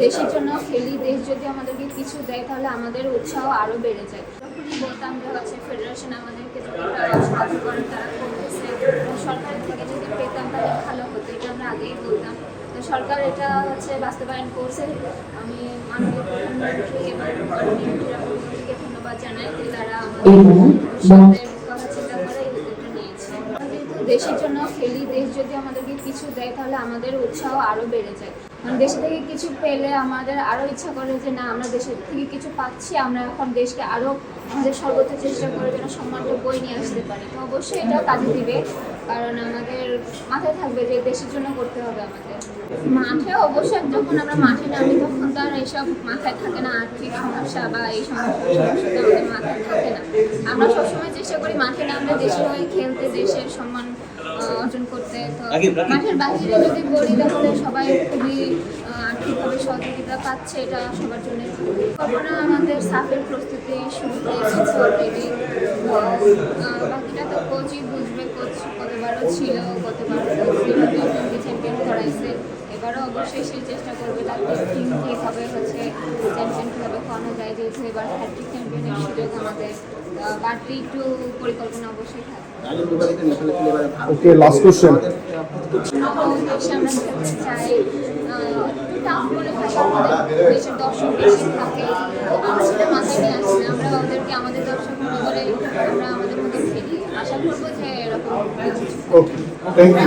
দেশের জন্য খেলি, দেশ যদি আমাদেরকে কিছু দেয় তাহলে আমাদের উৎসাহ আরও বেড়ে যায়। যখনই বলতাম যে হচ্ছে ফেডারেশন আমাদেরকে যতটা সাহায্য করেন তারা করতেছে, সরকারের থেকে যদি পেতাম তাহলে ভালো হতো, এটা আমরা আগেই বলতাম। তো সরকার এটা হচ্ছে বাস্তবায়ন করছে। আমি মাননীয় প্রধানমন্ত্রী এবং মাননীয় ক্রীড়ামন্ত্রীকে ধন্যবাদ জানাই যে তারা আমাদের কথা চিন্তা করে এই উদ্যোগটা নিয়েছে। যেহেতু দেশের জন্য খেলি, দেশ যদি আমাদেরকে কিছু দেয় তাহলে আমাদের উৎসাহ আরও বেড়ে যায়। দেশ থেকে কিছু পেলে আমাদের আরও ইচ্ছা করে যে না, আমরা দেশের থেকে কিছু পাচ্ছি, আমরা এখন দেশকে আরও আমাদের সর্বোচ্চ চেষ্টা করে যেন সম্মানটা বই নিয়ে আসতে পারি। তো অবশ্যই এটা কাজে দিবে, কারণ আমাদের মাথায় থাকবে যে দেশের জন্য করতে হবে আমাদের। মাঠে অবশ্যই যখন আমরা মাঠে নামি তখন তো আর এইসব মাথায় থাকে না, আর্থিক সমস্যা বা এই সমস্যা তো আমাদের মাথায় থাকে না। আমরা সবসময় চেষ্টা করি মাঠে নামলে দেশের হয়ে খেলতে, দেশের সম্মান অর্জন করতে। তো মাঠের বাহিরে যদি করি তাহলে সবাই খুবই আর্থিকভাবে সহযোগিতা পাচ্ছে, এটা সবার জন্য। কখনো আমাদের সাফের প্রস্তুতি শুরু হয়েছে অলরেডি, বাকিটা তো কোচই বুঝবে। কোচ গতবারও ছিল, গতবার চ্যাম্পিয়ন করাইছে, এবারও অবশ্যই সেই চেষ্টা করবে তাদের টিম কীভাবে হচ্ছে চ্যাম্পিয়ন কীভাবে করানো যায়, যেহেতু এবার হ্যাট্রিক চ্যাম্পিয়নের সুযোগ আমাদের, বাড়তি একটু পরিকল্পনা অবশ্যই থাকে। ওকে, লাস্ট কোশ্চেন। দেশে আমরা খেলতে চাই, টাফ মনে হয় আমাদের দেশের দর্শক বেশি থাকে, আমরা সেটা মাথায় নিয়ে আসি না, আমরা ওদেরকে আমাদের দর্শক মনে করে আমরা আমাদের মধ্যে খেলি। আশা করবো যে এরকম। ওকে, থ্যাংক ইউ।